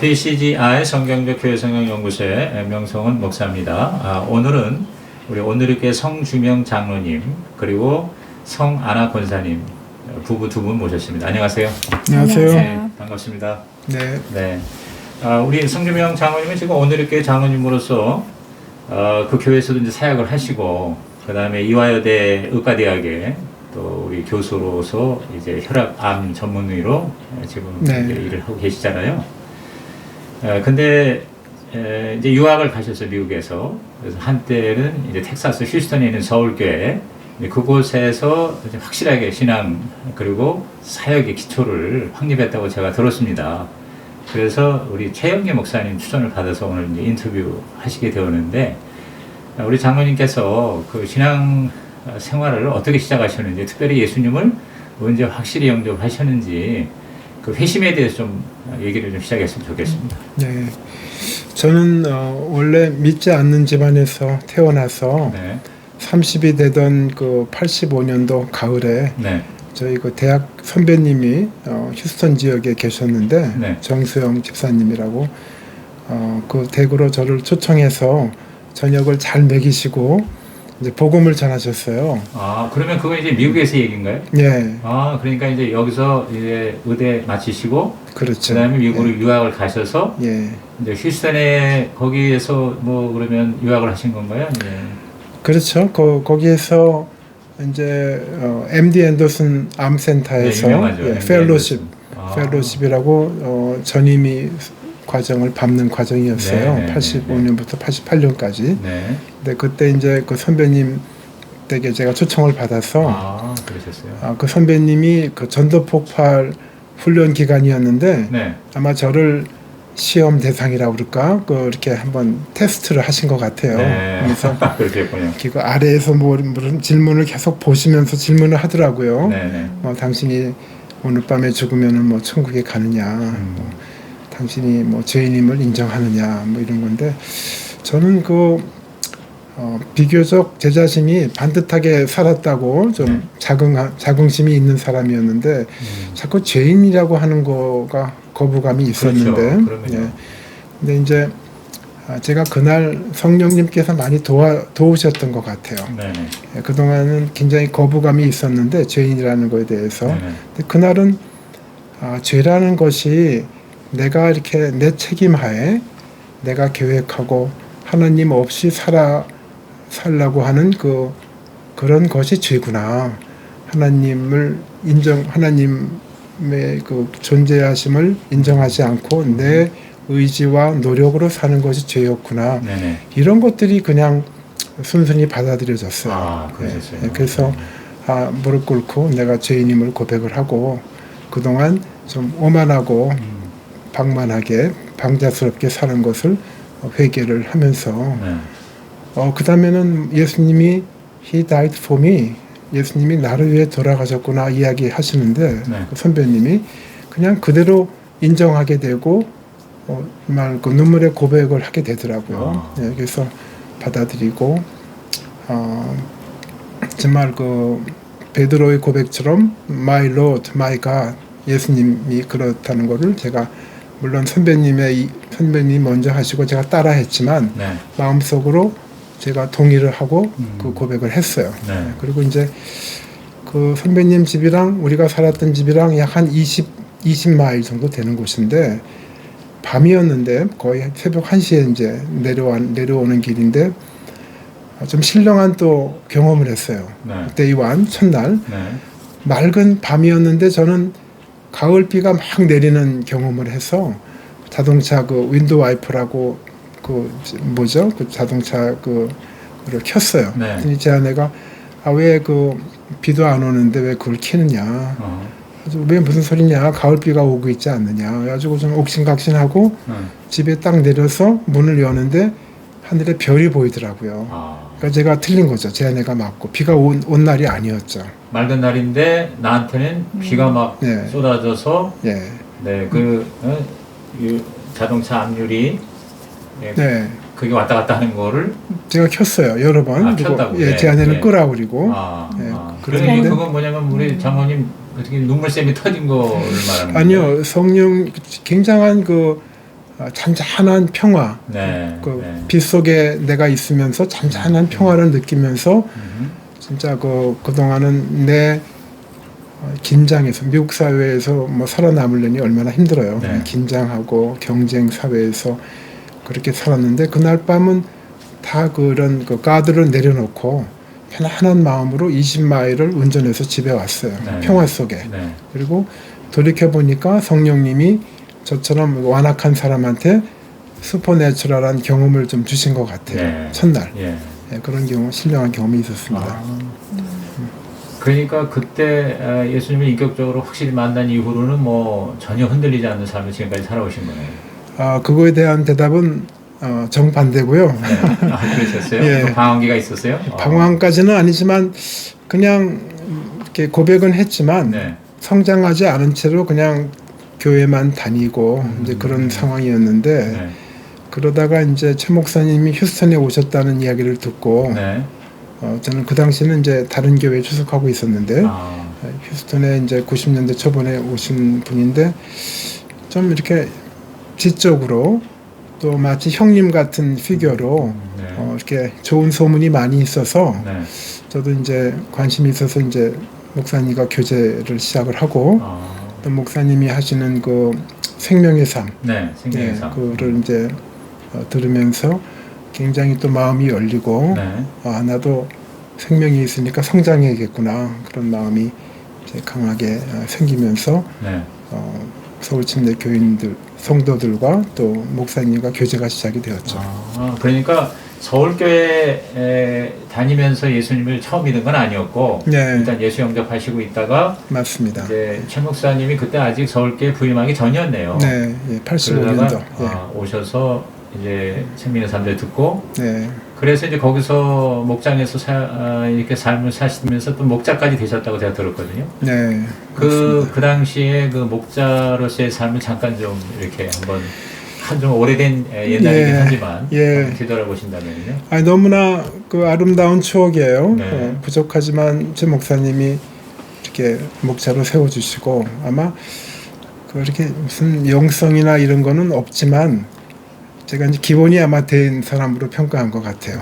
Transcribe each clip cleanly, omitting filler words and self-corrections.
BCGI 성경적 교회성경연구소의 명성은 목사입니다. 오늘은 우리 오늘의 성주명 장로님 그리고 성아나 권사님 부부 두 분 모셨습니다. 안녕하세요. 안녕하세요. 네, 반갑습니다. 네. 네. 우리 성주명 장로님은 지금 오늘의 장로님으로서 그 교회에서도 이제 사역을 하시고 그 다음에 이화여대 의과대학에 또 우리 교수로서 이제 혈압암 전문의로 지금 네. 이제 일을 하고 계시잖아요. 근데 이제 유학을 가셔서 미국에서 그래서 한때는 이제 텍사스 휴스턴에 있는 서울교회 그곳에서 이제 확실하게 신앙 그리고 사역의 기초를 확립했다고 제가 들었습니다. 그래서 우리 최영계 목사님 추천을 받아서 오늘 이제 인터뷰 하시게 되었는데 우리 장로님께서 그 신앙 생활을 어떻게 시작하셨는지 특별히 예수님을 언제 확실히 영접하셨는지 그 회심에 대해서 좀 얘기를 좀 시작했으면 좋겠습니다. 네. 저는 원래 믿지 않는 집안에서 태어나서 네. 30이 되던 그 85년도 가을에 네. 저희 그 대학 선배님이 휴스턴 지역에 계셨는데 네. 정수영 집사님이라고 그 댁으로 저를 초청해서 저녁을 잘 먹이시고 이제 복음을 전하셨어요. 그러면 그거 이제 미국에서 얘기인가요? 예. 그러니까 이제 여기서 이제 의대 마치시고 그렇죠. 그다음에 미국으로 유학을 가셔서 예. 이제 휴스턴에 거기에서 뭐 그러면 유학을 하신 건가요? 예. 그렇죠. 거기에서 이제 MD 앤더슨 암센터에서 네, 유명하죠. MD 펠로십, 앤더슨. 펠로십이라고 전임의 과정을 밟는 과정이었어요. 네, 네, 85년부터 88년까지. 네. 근데 그때 이제 그 선배님 댁에 제가 초청을 받아서 그러셨어요. 그 선배님이 그 전도 폭발 훈련 기간이었는데 네. 아마 저를 시험 대상이라고 그럴까? 이렇게 한번 테스트를 하신 것 같아요. 네. 그래서 그렇겠군요. 그 아래에서 무슨 질문을 계속 보시면서 질문을 하더라고요. 네. 당신이 오늘 밤에 죽으면은 뭐 천국에 가느냐, 뭐 당신이 뭐 죄인임을 인정하느냐, 뭐 이런 건데 저는 비교적 제 자신이 반듯하게 살았다고 좀 자긍심이 있는 사람이었는데 자꾸 죄인이라고 하는 거가 거부감이 있었는데, 그렇죠. 예. 근데 이제 제가 그날 성령님께서 많이 도우셨던 것 같아요. 네. 예, 그동안은 굉장히 거부감이 있었는데 죄인이라는 거에 대해서. 네. 근데 그날은 죄라는 것이 내가 이렇게 내 책임하에 내가 계획하고 하나님 없이 살라고 하는 그런 것이 죄구나. 하나님의 그 존재하심을 인정하지 않고 내 의지와 노력으로 사는 것이 죄였구나. 네네. 이런 것들이 그냥 순순히 받아들여졌어요. 그러셨어요. 네, 그래서 무릎 꿇고 내가 죄인임을 고백을 하고 그동안 좀 오만하고 방만하게 방자스럽게 사는 것을 회개를 하면서 네. 그 다음에는 예수님이 He died for me. 예수님이 나를 위해 돌아가셨구나 이야기하시는데 네. 그 선배님이 그냥 그대로 인정하게 되고 정말 그 눈물의 고백을 하게 되더라고요. 네, 그래서 받아들이고 정말 그 베드로의 고백처럼 My Lord, My God 예수님이 그렇다는 것을 제가 물론 선배님이 먼저 하시고 제가 따라했지만 네. 마음속으로 제가 동의를 하고 그 고백을 했어요. 네. 그리고 이제 그 선배님 집이랑 우리가 살았던 집이랑 약 한 20마일 정도 되는 곳인데 밤이었는데 거의 새벽 1시에 이제 내려오는 길인데 좀 신령한 또 경험을 했어요. 네. 그때 이완 첫날 네. 맑은 밤이었는데 저는 가을비가 막 내리는 경험을 해서 자동차 그 윈도우 와이퍼라고 그 자동차 그를 켰어요. 네. 제 아내가 왜 그 비도 안 오는데 왜 그걸 켜느냐. 왜 무슨 소리냐. 가을비가 오고 있지 않느냐. 그래가지고 좀 옥신각신하고 집에 딱 내려서 문을 여는데 하늘에 별이 보이더라고요. 그러니까 제가 틀린 거죠. 제 아내가 맞고 비가 온 날이 아니었죠. 맑은 날인데 나한테는 비가 막 네. 쏟아져서 예. 네, 자동차 앞유리 네. 그게 왔다 갔다 하는 거를 제가 켰어요. 여러 번. 켰다고. 예, 제 아내는 끄라 그리고. 그러니 그건 뭐냐면 우리 장모님 어떻게 눈물샘이 터진 거를 말하는 거예요? 아니요. 성령 굉장한 잔잔한 평화, 네. 그 빛 속에 내가 있으면서 잔잔한 평화를 느끼면서 진짜 그동안은 내 긴장에서 미국 사회에서 뭐 살아남으려니 얼마나 힘들어요. 네. 긴장하고 경쟁 사회에서 그렇게 살았는데 그날 밤은 다 그런 그 가드를 내려놓고 편안한 마음으로 20마일을 운전해서 집에 왔어요. 네. 평화 속에. 네. 그리고 돌이켜 보니까 성령님이 저처럼 완악한 사람한테 슈퍼내추럴한 경험을 좀 주신 것 같아요. 네. 첫날. 예. 네, 그런 경험, 신령한 경험이 있었습니다. 아. 그러니까 그때 예수님을 인격적으로 확실히 만난 이후로는 뭐 전혀 흔들리지 않는 삶을 지금까지 살아오신 거네요. 그거에 대한 대답은 정반대고요. 네. 그러셨어요? 예. 그 방황기가 있었어요? 방황까지는 아니지만 그냥 이렇게 고백은 했지만 네. 성장하지 않은 채로 그냥 교회만 다니고 이제 그런 상황이었는데 네. 그러다가 이제 최 목사님이 휴스턴에 오셨다는 이야기를 듣고 네. 저는 그 당시는 이제 다른 교회에 출석하고 있었는데 아. 휴스턴에 이제 90년대 초반에 오신 분인데 좀 이렇게 지적으로 또 마치 형님 같은 피규어로 네. 이렇게 좋은 소문이 많이 있어서 네. 저도 이제 관심이 있어서 이제 목사님과 교제를 시작을 하고 또 목사님이 하시는 그 생명의 삶, 네. 생명의 삶. 그를 이제 들으면서 굉장히 또 마음이 열리고 네. 나도 생명이 있으니까 성장해야겠구나 그런 마음이 이제 강하게 생기면서 네. 서울 침례 교인들 성도들과 또 목사님과 교제가 시작이 되었죠. 그러니까 서울교회 다니면서 예수님을 처음 믿은 건 아니었고 네. 일단 예수 영접하시고 있다가 맞습니다. 이제 최 목사님이 그때 아직 서울교회 부임하기 전이었네요. 네, 예, 85년도. 그러다가 예. 오셔서 이제 생명의 삶을 듣고 네. 그래서 이제 거기서 목장에서 이렇게 삶을 사시면서 또 목자까지 되셨다고 제가 들었거든요. 네. 그 당시에 그 목자로서의 삶을 잠깐 좀 이렇게 한번 좀 오래된 옛날이긴 하지만 뒤돌아보신다면요. 너무나 그 아름다운 추억이에요. 네. 부족하지만 제 목사님이 이렇게 목자로 세워주시고 아마 그렇게 무슨 영성이나 이런 거는 없지만 제가 이제 기본이 아마 된 사람으로 평가한 것 같아요.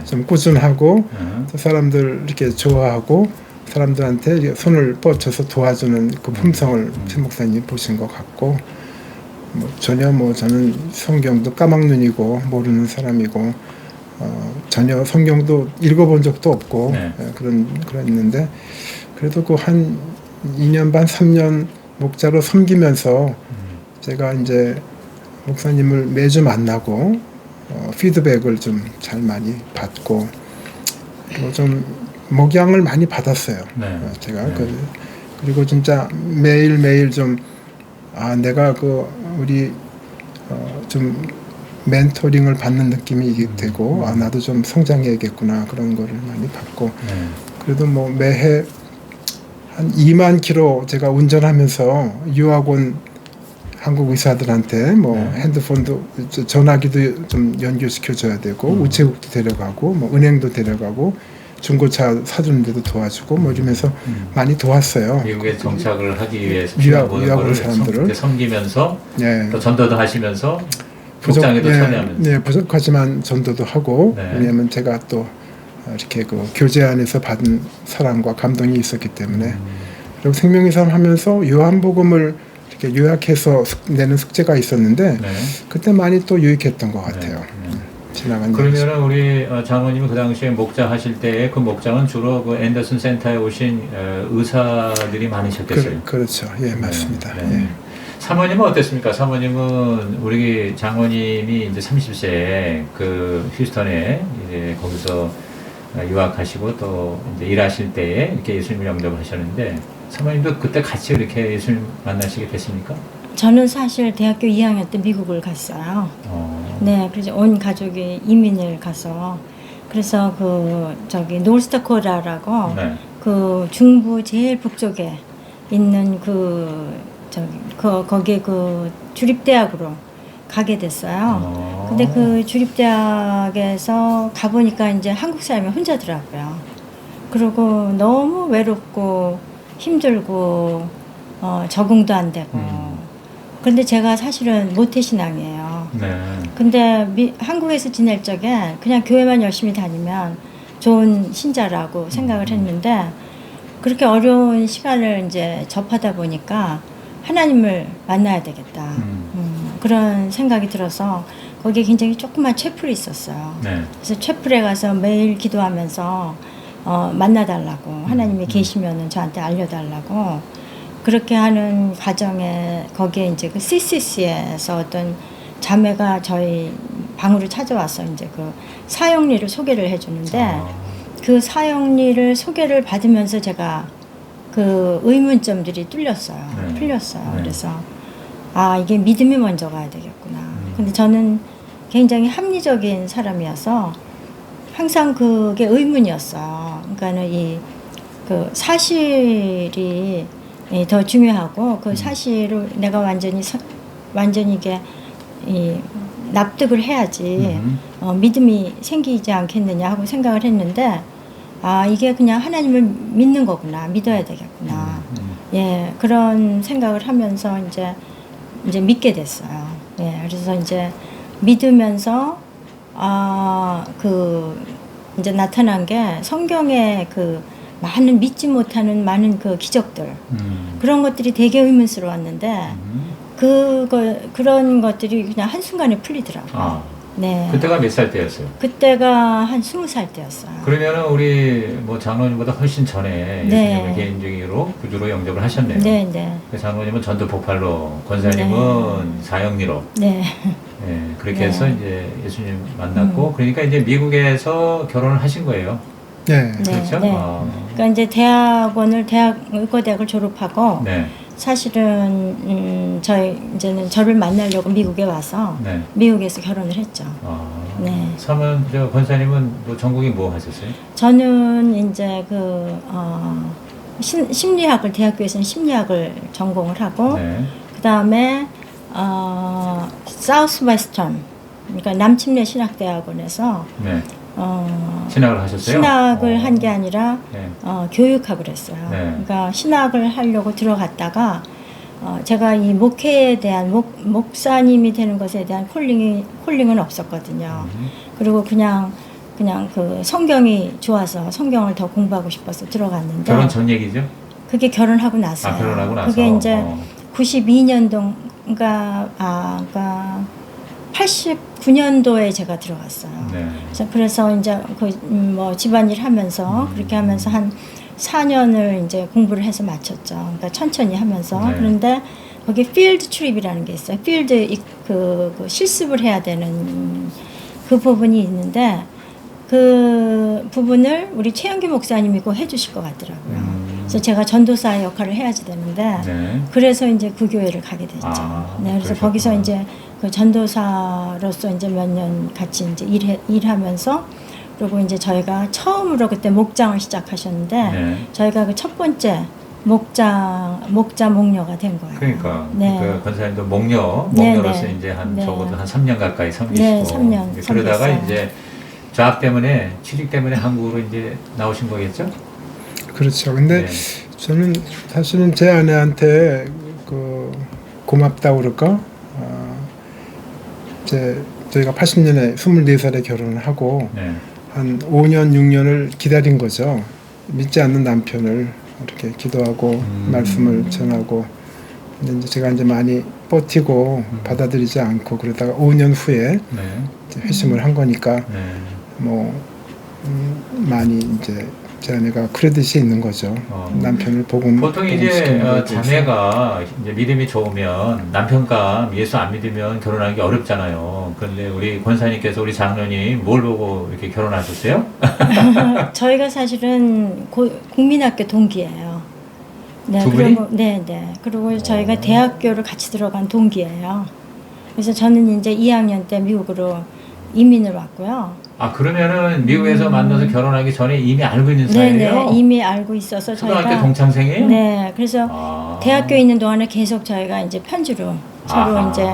좀 꾸준하고 또 사람들 이렇게 좋아하고 사람들한테 손을 뻗쳐서 도와주는 그 품성을 최 목사님이 보신 것 같고 전혀 저는 성경도 까막눈이고 모르는 사람이고 전혀 성경도 읽어본 적도 없고 그랬는데 그래도 그 한 2년 반 3년 목자로 섬기면서 제가 이제 목사님을 매주 만나고 피드백을 좀 잘 많이 받고 그리고 좀 목양을 많이 받았어요. 제가 그리고 진짜 매일 좀 내가 우리 좀 멘토링을 받는 느낌이 되고 나도 좀 성장해야겠구나 그런 거를 많이 받고 그래도 매해 한 2만 킬로 제가 운전하면서 유학원 한국 의사들한테 핸드폰도 전화기도 좀 연결시켜줘야 되고 우체국도 데려가고 은행도 데려가고 중고차 사주는 데도 도와주고 이러면서 많이 도왔어요. 미국에 정착을 하기 위해서 유학원 사람들을 섬기면서 또 전도도 하시면서 목장에도 참여하면서 부족하지만 전도도 하고 왜냐하면 제가 또 이렇게 그 교제 안에서 받은 사랑과 감동이 있었기 때문에 그리고 생명의 삶 하면서 요한복음을 이렇게 요약해서 내는 숙제가 있었는데 그때 많이 또 유익했던 것 같아요. 그러면은 우리 장로님이 그 당시에 목자 하실 때 그 목장은 주로 그 앤더슨 센터에 오신 의사들이 많으셨겠어요. 그렇죠. 예, 맞습니다. 사모님은 어땠습니까? 사모님은 우리 장로님이 이제 30세에 그 휴스턴에 이제 거기서 유학하시고 또 이제 일하실 때에 이렇게 예수님을 영접하셨는데 사모님도 그때 같이 이렇게 예수님 만나시게 됐습니까? 저는 사실 대학교 2학년 때 미국을 갔어요. 네, 그래서 온 가족이 이민을 가서 그래서 노스다코타라고 그 중부 제일 북쪽에 있는 거기에 그 주립대학으로 가게 됐어요. 근데 그 주립대학에서 가보니까 이제 한국 사람이 혼자더라고요. 그리고 너무 외롭고 힘들고 적응도 안 되고 그런데 제가 사실은 모태신앙이에요. 네. 근데 한국에서 지낼 적에 그냥 교회만 열심히 다니면 좋은 신자라고 생각을 했는데 그렇게 어려운 시간을 이제 접하다 보니까 하나님을 만나야 되겠다. 그런 생각이 들어서 거기에 굉장히 조그만 채플이 있었어요. 네. 그래서 채플에 가서 매일 기도하면서 만나달라고 하나님이 계시면은 저한테 알려달라고 그렇게 하는 과정에 거기에 이제 그 CCC에서 어떤 자매가 저희 방으로 찾아와서 이제 그 사형리를 소개를 해주는데 그 사형리를 소개를 받으면서 제가 그 의문점들이 뚫렸어요. 네. 풀렸어요. 네. 그래서 아 이게 믿음이 먼저 가야 되겠구나. 근데 저는 굉장히 합리적인 사람이어서 항상 그게 의문이었어요. 그러니까는 이 그 사실이 더 중요하고 그 사실을 내가 완전히 이게 납득을 해야지 믿음이 생기지 않겠느냐 하고 생각을 했는데 아 이게 그냥 하나님을 믿는 거구나 믿어야 되겠구나 예 그런 생각을 하면서 이제 믿게 됐어요. 예 그래서 이제 믿으면서 그 이제 나타난 게 성경의 그 많은 믿지 못하는 많은 그 기적들 그런 것들이 되게 의문스러웠는데 그런 것들이 그냥 한순간에 풀리더라고요. 네. 그때가 몇 살 때였어요? 그때가 한 20살 때였어요. 그러면은 우리 뭐 장로님보다 훨씬 전에 네. 예수님을 개인적으로 구주로 영접을 하셨네요. 네, 네. 장로님은 전도 폭발로, 권사님은 네. 사형리로. 네. 네, 그렇게 네. 해서 이제 예수님 만났고, 그러니까 이제 미국에서 결혼을 하신 거예요. 네. 그렇죠? 네. 그러니까 이제 의과대학을 졸업하고 네. 사실은 이제는 저를 만나려고 미국에 와서 네. 미국에서 결혼을 했죠. 네. 그러면 저 권사님은 뭐 전공이 뭐 하셨어요? 저는 이제 심리학을 대학교에서는 심리학을 전공을 하고 네. 그다음에 사우스 웨스턴 그러니까 남침례 신학대학원에서 네. 신학을 하셨어요? 신학을 한 게 아니라 네. 교육학을 했어요. 네. 그러니까 신학을 하려고 들어갔다가 제가 이 목회에 대한 목사님이 되는 것에 대한 콜링은 없었거든요. 그리고 그냥 그 성경이 좋아서 성경을 더 공부하고 싶어서 들어갔는데 결혼 전 얘기죠? 그게 결혼하고 나서요. 결혼하고 나서. 그게 이제 92년도인가 그러니까 89년도에 제가 들어갔어요. 네. 그래서 이제 뭐 집안일 하면서 그렇게 하면서 한 4년을 이제 공부를 해서 마쳤죠. 그러니까 천천히 하면서. 네. 그런데 거기 필드 트립이라는 게 있어요. 필드 그 실습을 해야 되는 그 부분이 있는데 그 부분을 우리 최영기 목사님이 꼭 해주실 것 같더라고요. 그래서 제가 전도사의 역할을 해야지 되는데 네. 그래서 이제 그 교회를 가게 됐죠. 네, 그래서 그러셨구나. 거기서 이제 그 전도사로서 이제 몇 년 같이 이제 일하면서 그리고 이제 저희가 처음으로 그때 목장을 시작하셨는데 네. 저희가 그 첫 번째 목녀가 된 거예요. 그러니까 네. 그 권사님도 목녀로서 네. 이제 한 네. 적어도 한 3년 가까이 섬기시고 네, 3년 그러다가 섬겼어요. 이제 좌합 때문에 취직 때문에 한국으로 이제 나오신 거겠죠? 그렇죠. 근데 네. 저는 사실은 제 아내한테 고맙다고 그럴까? 저희가 80년에 24살에 결혼을 하고 네. 한 5년, 6년을 기다린 거죠. 믿지 않는 남편을 이렇게 기도하고 말씀을 전하고 근데 이제 제가 이제 많이 버티고 받아들이지 않고 그러다가 5년 후에 네. 이제 회심을 한 거니까 네. 뭐 많이 이제 제 아내가 크레딧이 있는 거죠. 남편을 보통 이제 자매가 이제 믿음이 좋으면 남편과 예수 안 믿으면 결혼하기 어렵잖아요. 그런데 우리 권사님께서 우리 장로님 뭘 보고 이렇게 결혼하셨어요? 저희가 사실은 국민학교 동기예요. 네, 두 분이? 그리고 저희가 대학교를 같이 들어간 동기예요. 그래서 저는 이제 2학년 때 미국으로 이민을 왔고요. 그러면은 미국에서 만나서 결혼하기 전에 이미 알고 있는 사이예요? 네, 이미 알고 있어서 초등학교 저희가 동창생이에요? 네, 그래서 대학교에 있는 동안에 계속 저희가 이제 편지로 서로 이제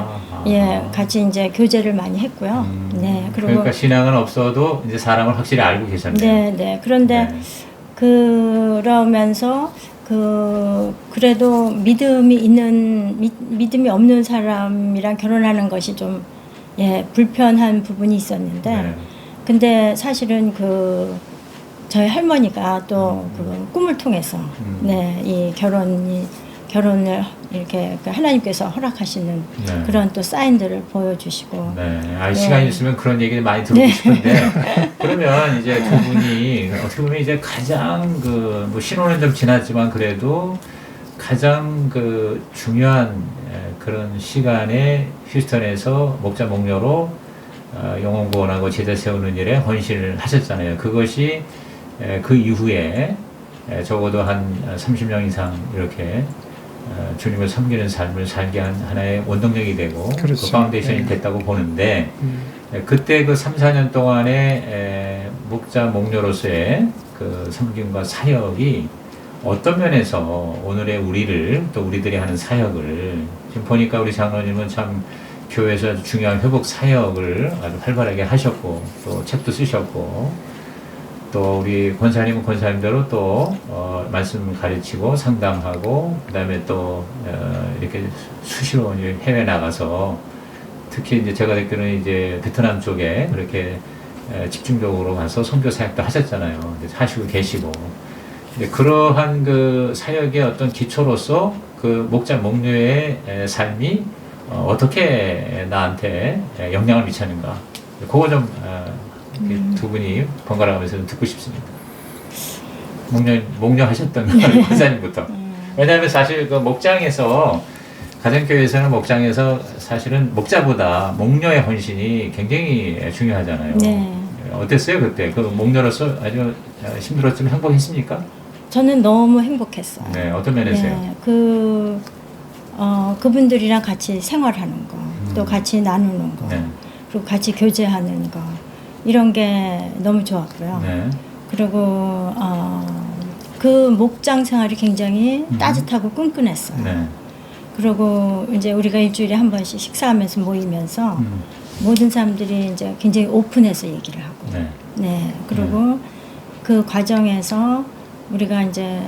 같이 이제 교제를 많이 했고요. 네, 그리고 그러니까 신앙은 없어도 이제 사람을 확실히 알고 계셨네요. 네. 그런데 네. 그러면서 그래도 믿음이 없는 사람이랑 결혼하는 것이 좀 불편한 부분이 있었는데 네. 근데 사실은 저희 할머니가 또 그 꿈을 통해서 이 결혼을 이렇게 하나님께서 허락하시는 네. 그런 또 사인들을 보여주시고. 네. 네. 시간이 있으면 그런 얘기를 많이 듣고 싶은데, 그러면 이제 두 분이 어떻게 보면 이제 가장 뭐 신혼은 좀 지났지만 그래도 가장 중요한 그런 시간에 휴스턴에서 목자 목녀로 영혼 구원하고 제자 세우는 일에 헌신을 하셨잖아요. 그것이 그 이후에 적어도 한 30년 이상 이렇게 주님을 섬기는 삶을 살게 한 하나의 원동력이 되고 그렇죠. 그 파운데이션이 됐다고 보는데 그때 3, 4년 동안의 목자 목녀로서의 그 섬김과 사역이 어떤 면에서 오늘의 우리를 또 우리들이 하는 사역을 지금 보니까 우리 장로님은 참 교회에서 아주 중요한 회복 사역을 아주 활발하게 하셨고 또 책도 쓰셨고 또 우리 권사님은 권사님대로 또 말씀 가르치고 상담하고 그다음에 또 이렇게 수시로 이제 해외 나가서 특히 이제 제가 듣기로는 이제 베트남 쪽에 그렇게 집중적으로 가서 선교 사역도 하셨잖아요. 하시고 계시고. 근데 그러한 그 사역의 어떤 기초로서 그 목자 목녀의 삶이 어떻게 나한테 영향을 미쳤는가. 그거 좀 두 분이 번갈아 가면서 좀 듣고 싶습니다. 목녀 하셨던 권사님부터. 왜냐하면 사실 그 목장에서 가정교회에서는 목장에서 사실은 목자보다 목녀의 헌신이 굉장히 중요하잖아요. 네. 어땠어요 그때? 그 목녀로서 아주 힘들었지만 행복했습니까? 저는 너무 행복했어요. 네, 어떤 면에서요? 네, 그분들이랑 같이 생활하는 거, 또 같이 나누는 거, 네. 그리고 같이 교제하는 거, 이런 게 너무 좋았고요. 네. 그리고 그 목장 생활이 굉장히 따뜻하고 끈끈했어요. 네. 그리고 이제 우리가 일주일에 한 번씩 식사하면서 모이면서 모든 사람들이 이제 굉장히 오픈해서 얘기를 하고, 네. 네, 그리고 그 과정에서 우리가 이제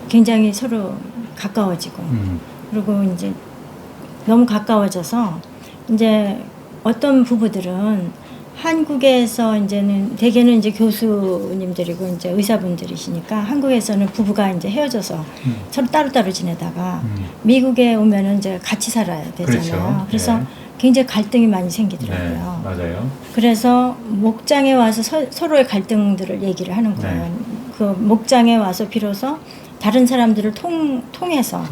굉장히 서로 가까워지고, 그리고 이제 너무 가까워져서 이제 어떤 부부들은 한국에서 이제는 대개는 이제 교수님들이고 이제 의사분들이시니까 한국에서는 부부가 이제 헤어져서 서로 따로따로 지내다가 미국에 오면은 이제 같이 살아야 되잖아요. 그렇죠. 그래서 네. 굉장히 갈등이 많이 네. 생기더라고요. 맞아요. 그래서 목장에 와서 서로의 갈등들을 얘기를 하는 거예요. 네. 그 목장에 와서 비로소 다른 사람들을 통해서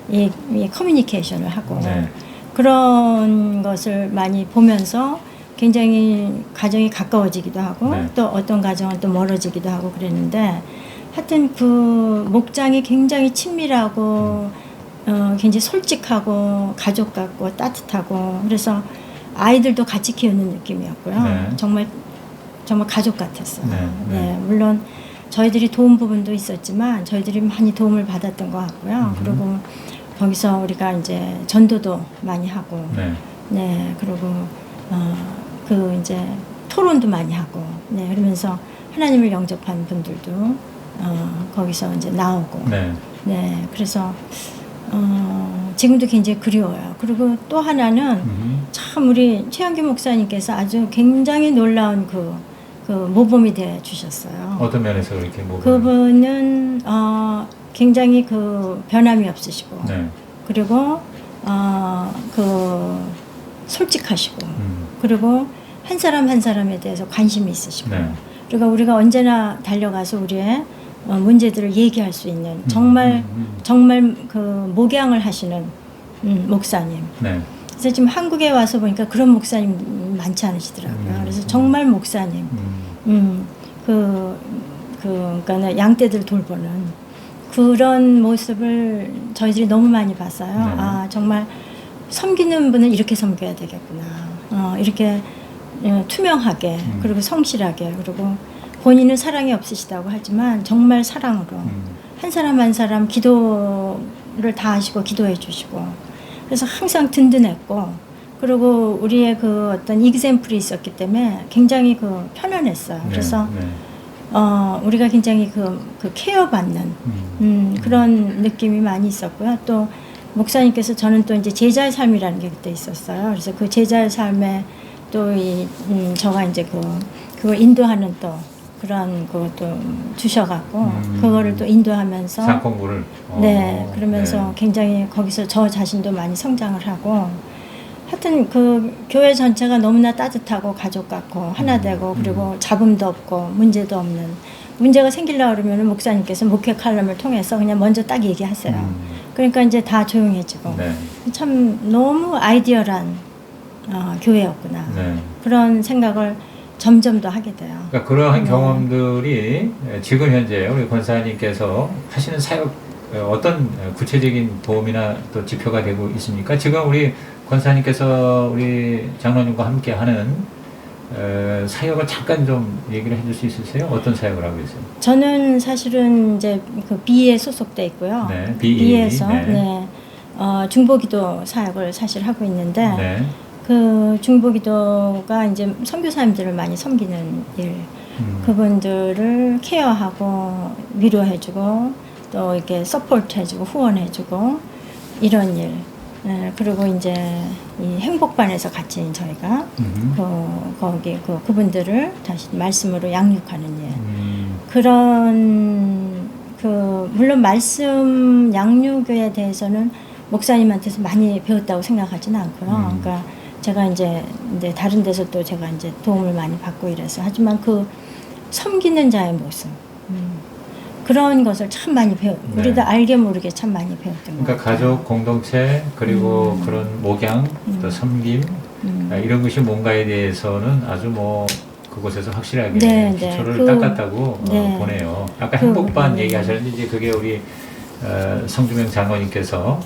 이 커뮤니케이션을 하고 네. 그런 것을 많이 보면서 굉장히 가정이 가까워지기도 하고 네. 또 어떤 가정은 또 멀어지기도 하고 그랬는데 하여튼 그 목장이 굉장히 친밀하고 굉장히 솔직하고 가족 같고 따뜻하고 그래서 아이들도 같이 키우는 느낌이었고요. 네. 정말 가족 같았어요. 네. 네, 물론 저희들이 도움 부분도 있었지만 저희들이 많이 도움을 받았던 것 같고요. 그리고 거기서 우리가 이제 전도도 많이 하고, 네. 네, 그리고 그 이제 토론도 많이 하고, 네, 그러면서 하나님을 영접한 분들도 거기서 이제 나오고, 네. 네, 그래서 지금도 굉장히 그리워요. 그리고 또 하나는 참 우리 최영기 목사님께서 아주 굉장히 놀라운 그 모범이 돼 주셨어요. 어떤 면에서 그렇게 모범? 그분은 굉장히 그 변함이 없으시고, 네. 그리고 그 솔직하시고, 그리고 한 사람 한 사람에 대해서 관심이 있으시고, 네. 그리고 우리가 언제나 달려가서 우리의 문제들을 얘기할 수 있는 정말 그 목양을 하시는 목사님. 네. 그래서 지금 한국에 와서 보니까 그런 목사님 많지 않으시더라고요. 그래서 정말 목사님, 그러니까 양떼들 돌보는 그런 모습을 저희들이 너무 많이 봤어요. 네. 아, 정말 섬기는 분은 이렇게 섬겨야 되겠구나. 이렇게 투명하게, 그리고 성실하게, 그리고 본인은 사랑이 없으시다고 하지만 정말 사랑으로 한 사람 한 사람 기도를 다 하시고 기도해 주시고, 그래서 항상 든든했고, 그리고 우리의 그 어떤 이그샘플이 있었기 때문에 굉장히 그 편안했어요. 네. 그래서 네. 우리가 굉장히 그 케어받는 그런 느낌이 많이 있었고요. 또 목사님께서 저는 또 이제 제자의 삶이라는 게 그때 있었어요. 그래서 그 제자의 삶에 또 저가 이제 그걸 인도하는 또 그런 그것도 주셔갖고 그거를 또 인도하면서 상공부를 네, 그러면서 네. 굉장히 거기서 저 자신도 많이 성장을 하고 하여튼 그 교회 전체가 너무나 따뜻하고 가족 같고 하나 되고 그리고 잡음도 없고 문제도 없는 문제가 생기려고 그러면 목사님께서 목회 칼럼을 통해서 그냥 먼저 딱 얘기하세요. 그러니까 이제 다 조용해지고 네. 참 너무 아이디어란 교회였구나. 네. 그런 생각을 점점 더 하게 돼요. 그러니까 그러한 네. 경험들이 지금 현재 우리 권사님께서 하시는 사역 어떤 구체적인 도움이나 또 지표가 되고 있습니까? 지금 우리 권사님께서 우리 장로님과 함께 하는 사역을 잠깐 좀 얘기를 해줄 수 있으세요? 어떤 사역을 하고 계세요? 저는 사실은 이제 그 B에 소속돼 있고요. 네, BE. B에서 네. 네. 중보기도 사역을 사실 하고 있는데 네. 그 중보기도가 이제 선교사님들을 많이 섬기는 일, 그분들을 케어하고 위로해주고 또 이렇게 서포트해주고 후원해주고 이런 일. 네, 그리고 이제 이 행복반에서 같이 저희가 거기 그분들을 다시 말씀으로 양육하는 일. 그런 물론 말씀 양육에 대해서는 목사님한테서 많이 배웠다고 생각하지는 않고요. 그러니까 제가 이제 다른 데서 또 제가 이제 도움을 많이 받고 이래서 하지만 그 섬기는 자의 모습. 그런 것을 참 많이 네. 우리도 알게 모르게 참 많이 배웠던 것 그러니까 같아요. 가족 공동체 그리고 그런 목양 또 섬김 이런 것이 뭔가에 대해서는 아주 뭐 그곳에서 확실하게 네, 기초를 닦았다고 네. 보네요. 아까 행복반 얘기하셨는데 이제 그게 우리 성주명 장로님께서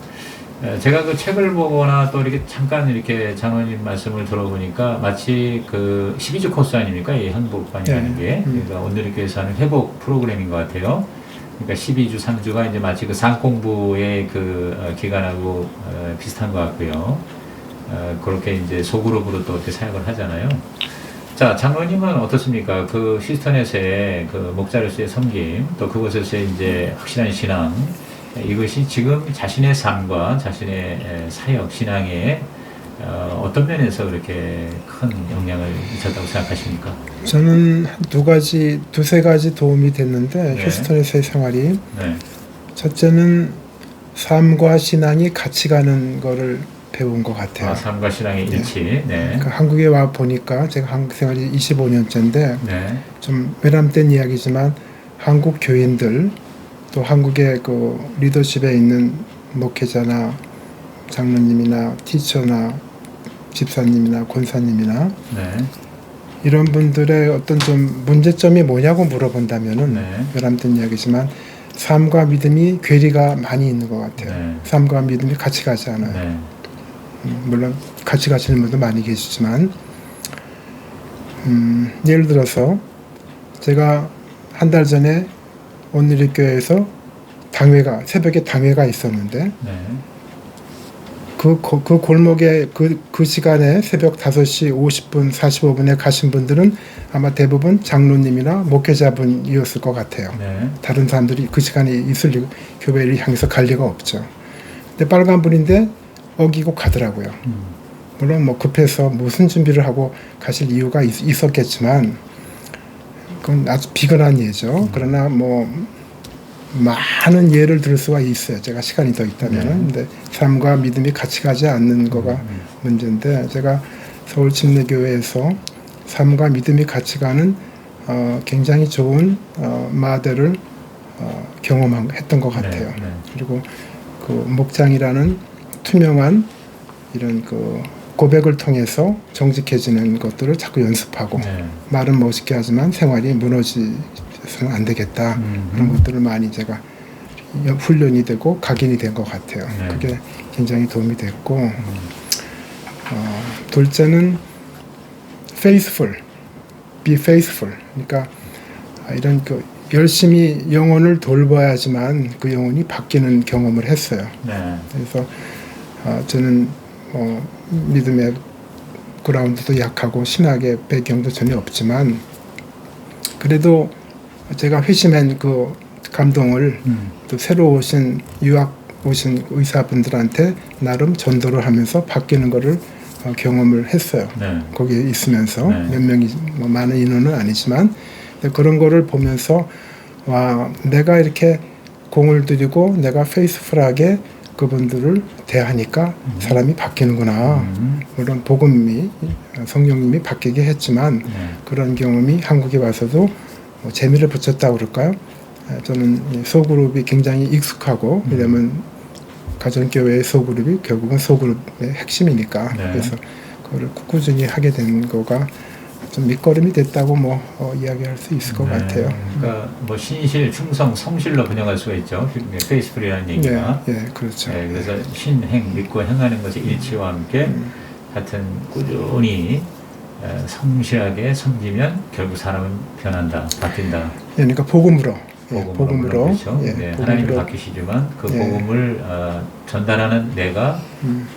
제가 그 책을 보거나 또 이렇게 잠깐 이렇게 장로님 말씀을 들어보니까 마치 그 12주 코스 아닙니까? 이 행복반이라는 네. 게. 그러니까 오늘의 교회에서 하는 회복 프로그램인 것 같아요. 그러니까 12주, 3주가 이제 마치 그 상공부의 그 기간하고 비슷한 것 같고요. 그렇게 이제 소그룹으로 또 이렇게 사역을 하잖아요. 자, 장로님은 어떻습니까? 그 휴스턴에서의 그 목자로서의 섬김, 또 그곳에서의 이제 확실한 신앙, 이것이 지금 자신의 삶과 자신의 사역, 신앙에 어떤 면에서 그렇게 큰 영향을 미쳤다고 생각하십니까? 저는 두세 가지 도움이 됐는데 네. 휴스턴에서의 생활이 네. 첫째는 삶과 신앙이 같이 가는 거를 배운 것 같아요. 삶과 신앙의 일치. 네. 그러니까 한국에 와 보니까 제가 한국 생활이 25년째인데 네. 좀 외람된 이야기지만 한국 교인들 또 한국의 그 리더십에 있는 목회자나 장로님이나 티처나 집사님이나 권사님이나 네. 이런 분들의 어떤 좀 문제점이 뭐냐고 물어본다면은 네. 외람된 이야기지만 삶과 믿음이 괴리가 많이 있는 것 같아요. 네. 삶과 믿음이 같이 가지 않아요. 네. 물론 같이 가시는 분도 많이 계시지만 예를 들어서 제가 한 달 전에 오늘의 교회에서 새벽에 당회가 있었는데 네. 그 골목에 그 시간에 새벽 5시 50분, 45분에 가신 분들은 아마 대부분 장로님이나 목회자분이었을 것 같아요. 네. 다른 사람들이 그 시간에 교회를 향해서 갈 리가 없죠. 근데 빨간불인데 어기고 가더라고요. 물론 뭐 급해서 무슨 준비를 하고 가실 이유가 있었겠지만 그건 아주 비근한 예죠. 그러나 뭐 많은 예를 들을 수가 있어요. 제가 시간이 더 있다면. 근데 삶과 믿음이 같이 가지 않는 거가 문제인데 제가 서울 침례교회에서 삶과 믿음이 같이 가는 굉장히 좋은 마대를 경험했던 것 같아요. 네. 그리고 그 목장이라는 투명한 이런 그 고백을 통해서 정직해지는 것들을 자꾸 연습하고 네. 말은 멋있게 하지만 생활이 무너지서는 안 되겠다. 그런 것들을 많이 제가 훈련이 되고 각인이 된 것 같아요. 네. 그게 굉장히 도움이 됐고 둘째는 faithful, be faithful. 그러니까 이런 그 열심히 영혼을 돌봐야지만 그 영혼이 바뀌는 경험을 했어요. 네. 그래서 저는 믿음의 그라운드도 약하고 신학의 배경도 전혀 없지만 그래도 제가 회심한 그 감동을 또 새로 유학 오신 의사분들한테 나름 전도를 하면서 바뀌는 거를 경험을 했어요. 네. 거기에 있으면서 네. 몇 명이 뭐 많은 인원은 아니지만 그런 거를 보면서 와, 내가 이렇게 공을 들이고 내가 페이스풀하게 그분들을 대하니까 사람이 바뀌는구나. 물론 복음이 성령님이 바뀌게 했지만 그런 경험이 한국에 와서도 뭐 재미를 붙였다고 그럴까요? 저는 소그룹이 굉장히 익숙하고 왜냐면 가정교회의 소그룹이 결국은 소그룹의 핵심이니까 네. 그래서 그거를 꾸준히 하게 된 거가 좀 밑거름이 됐다고 이야기할 수 있을 것 같아요. 그러니까 뭐 신실, 충성, 성실로 번역할 수가 있죠. 페이스풀이라는 얘기가. 네, 그렇죠. 네, 그래서 신행, 믿고 행하는 것의 일치와 함께 하여튼 꾸준히 성실하게 섬기면 결국 사람은 변한다, 바뀐다. 그러니까 복음으로. 복음으로 그렇죠. 예, 네, 복음으로. 하나님이 바뀌시지만 그 복음을 전달하는 내가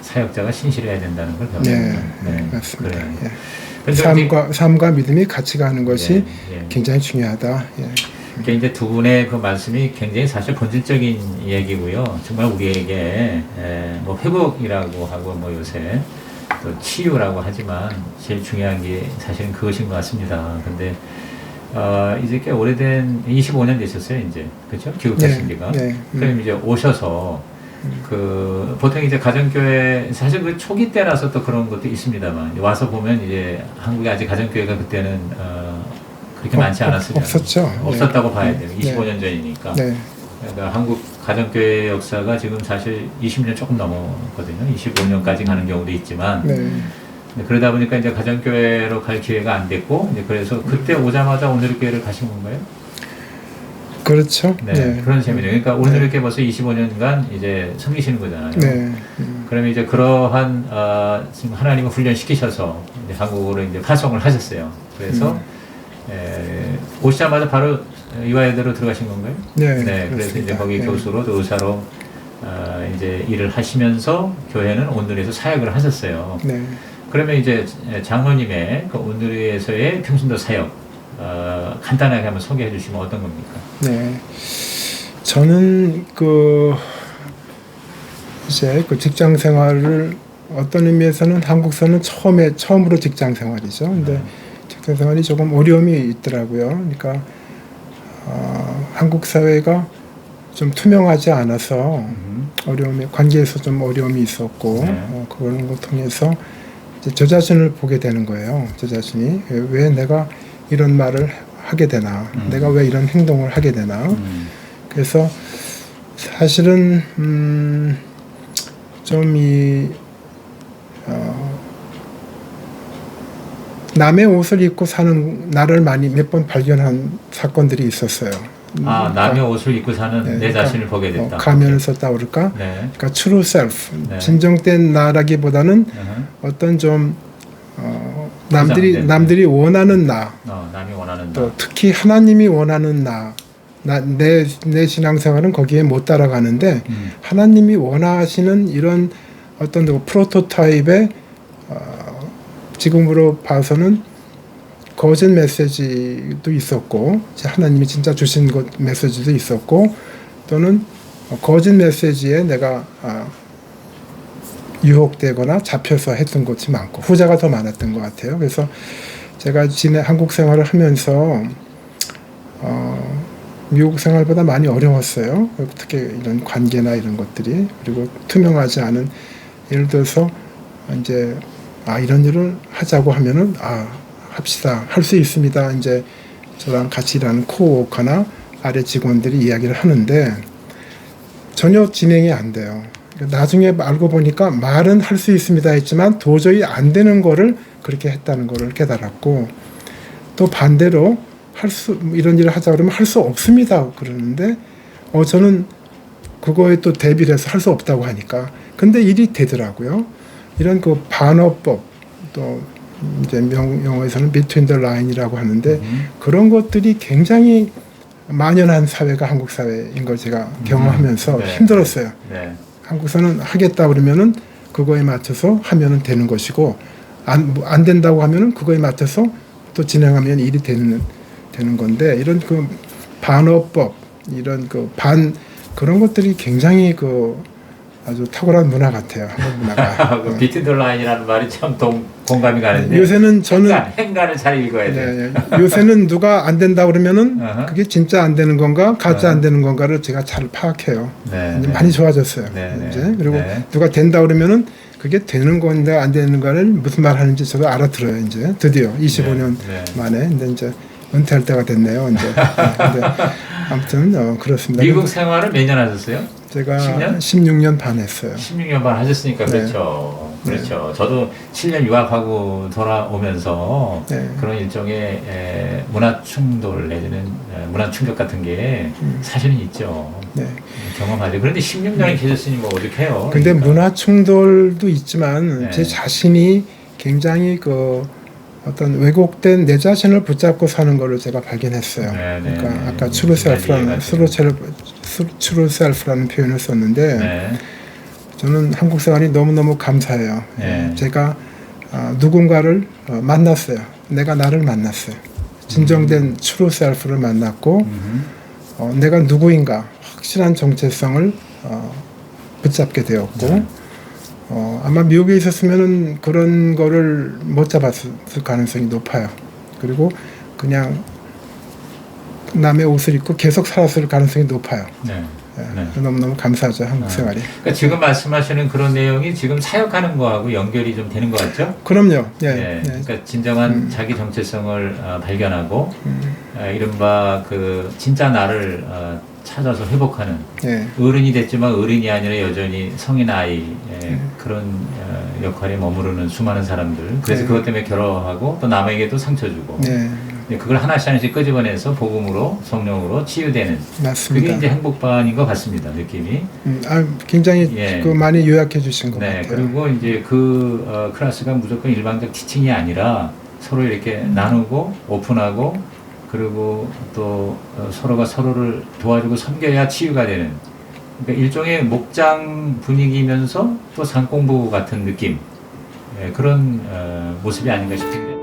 사역자가 신실해야 된다는 걸 배웁니다. 네, 맞습니다. 그래요. 예. 근데 삶과 믿음이 같이 가는 것이 예. 굉장히 중요하다. 예. 그러니까 이제 두 분의 그 말씀이 굉장히 사실 본질적인 얘기고요. 정말 우리에게 뭐 회복이라고 하고 뭐 요새 또 치유라고 하지만 제일 중요한 게 사실은 그것인 것 같습니다. 근데 이제 꽤 오래된 25년 되셨어요, 이제. 그렇죠? 귀국하신 지가. 그럼 이제 오셔서 그 보통 이제 가정교회 사실 그 초기 때라서 또 그런 것도 있습니다만 와서 보면 이제 한국에 아직 가정교회가 그때는 그렇게 많지 않았으면 없었죠. 없었다고 봐야 돼요. 25년 전이니까. 네. 그러니까 한국 가정교회 역사가 지금 사실 20년 조금 넘었거든요. 25년까지 가는 경우도 있지만 그러다 보니까 이제 가정교회로 갈 기회가 안 됐고 이제 그래서 그때 오자마자 오늘교회를 가신 건가요? 그렇죠. 네, 그런 셈이죠. 그러니까 오늘교회 벌써 25년간 이제 섬기시는 거잖아요. 네. 그러면 이제 그러한 지금 하나님을 훈련시키셔서 이제 한국으로 이제 파송을 하셨어요. 그래서 오시자마자 바로 이화여대로 들어가신 건가요? 네. 그래서 이제 거기 교수로 또 의사로 이제 일을 하시면서 교회는 온누리에서 사역을 하셨어요. 네. 그러면 이제 장로님의 그 온누리에서의 평신도 사역 간단하게 한번 소개해 주시면 어떤 겁니까? 네. 저는 이제 직장 생활을 어떤 의미에서는 한국서는 처음으로 직장 생활이죠. 근데 직장 생활이 조금 어려움이 있더라고요. 그러니까 한국 사회가 좀 투명하지 않아서 관계에서 좀 어려움이 있었고 그런 걸 통해서 이제 저 자신을 보게 되는 거예요. 저 자신이 왜 내가 이런 말을 하게 되나, 내가 왜 이런 행동을 하게 되나. 그래서 사실은 좀 남의 옷을 입고 사는 나를 몇 번 발견한 사건들이 있었어요. 남의 옷을 입고 사는 내 자신을 보게 됐다. 가면을 썼다 그럴까? 그러니까 true self, 진정된 나라기보다는 어떤 좀 남들이 원하는 나, 남이 원하는 또 특히 하나님이 원하는 내 신앙생활은 거기에 못 따라가는데 하나님이 원하시는 이런 어떤 프로토타입의 지금으로 봐서는 거짓 메시지도 있었고 하나님이 진짜 주신 메시지도 있었고 또는 거짓 메시지에 내가 유혹되거나 잡혀서 했던 것이 많고 후자가 더 많았던 것 같아요. 그래서 제가 한국 생활을 하면서 미국 생활보다 많이 어려웠어요. 특히 이런 관계나 이런 것들이 그리고 투명하지 않은 예를 들어서 이제 이런 일을 하자고 하면은 합시다. 할 수 있습니다. 이제 저랑 같이 일하는 코워커나 아래 직원들이 이야기를 하는데 전혀 진행이 안 돼요. 나중에 알고 보니까 말은 할 수 있습니다 했지만 도저히 안 되는 거를 그렇게 했다는 거를 깨달았고 또 반대로 이런 일을 하자 그러면 할 수 없습니다 그러는데 저는 그거에 또 대비를 해서 할 수 없다고 하니까 근데 일이 되더라고요. 이런 반어법 또 이제 영어에서는 between the line이라고 하는데 그런 것들이 굉장히 만연한 사회가 한국 사회인 걸 제가 경험하면서 힘들었어요. 한국에서는 하겠다 그러면은 그거에 맞춰서 하면은 되는 것이고 안 된다고 하면은 그거에 맞춰서 또 진행하면 일이 되는 건데 이런 반어법 이런 그런 것들이 굉장히 아주 탁월한 문화 같아요. 한국 문화가. 그 비트 더 라인이라는 말이 참 공감이 가는데 요새는 저는 행간을 잘 읽어야 돼. 요새는 누가 안 된다 그러면은 어허. 그게 진짜 안 되는 건가 가짜 안 되는 건가를 제가 잘 파악해요. 네, 이제 네. 많이 좋아졌어요. 네, 이제 네. 그리고 네. 누가 된다 그러면은 그게 되는 건데 안 되는 거를 무슨 말 하는지 저도 알아들어요. 이제 드디어 25년 네. 만에 근데 이제 은퇴할 때가 됐네요. 이제 근데 아무튼 그렇습니다. 미국 생활을 몇 년 하셨어요? 제가 10년? 16년 반 했어요. 16년 반 하셨으니까 네. 그렇죠. 그렇죠. 저도 7년 유학하고 돌아오면서 네. 그런 일종의 문화 충돌 내지는 문화 충격 같은 게 사실은 있죠. 네. 경험하죠. 그런데 16년이 계셨으니 뭐 어떡해요. 근데 그러니까. 문화 충돌도 있지만 네. 제 자신이 굉장히 어떤 왜곡된 내 자신을 붙잡고 사는 거를 제가 발견했어요. 네, 네, 그러니까 네. 아까 true self라는 true self라는 표현을 썼는데 네. 저는 한국 생활이 너무너무 감사해요. 네. 제가 누군가를 만났어요. 내가 나를 만났어요. 진정된 true self를 만났고 내가 누구인가 확실한 정체성을 붙잡게 되었고 네. 아마 미국에 있었으면은 그런 거를 못 잡았을 가능성이 높아요. 그리고 그냥 남의 옷을 입고 계속 살았을 가능성이 높아요. 네. 예, 네. 너무너무 감사하죠, 한국 생활이. 그러니까 지금 말씀하시는 그런 내용이 지금 사역하는 거하고 연결이 좀 되는 것 같죠? 그럼요. 예, 네. 예. 그러니까 진정한 자기 정체성을 발견하고 이른바 그 진짜 나를 찾아서 회복하는 예. 어른이 됐지만 어른이 아니라 여전히 성인 아이 그런 역할에 머무르는 수많은 사람들. 그래서 네. 그것 때문에 괴로워하고 또 남에게도 상처 주고 네, 그걸 하나씩 끄집어내서 복음으로 성령으로 치유되는 맞습니다. 그게 이제 행복반인 것 같습니다. 느낌이. 굉장히 예. 많이 요약해 주신 것 네, 같아요. 그리고 이제 그 클래스가 무조건 일방적 티칭이 아니라 서로 이렇게 나누고 오픈하고 그리고 또 서로가 서로를 도와주고 섬겨야 치유가 되는 그러니까 일종의 목장 분위기면서 또 산공부 같은 느낌 그런 모습이 아닌가 싶은데.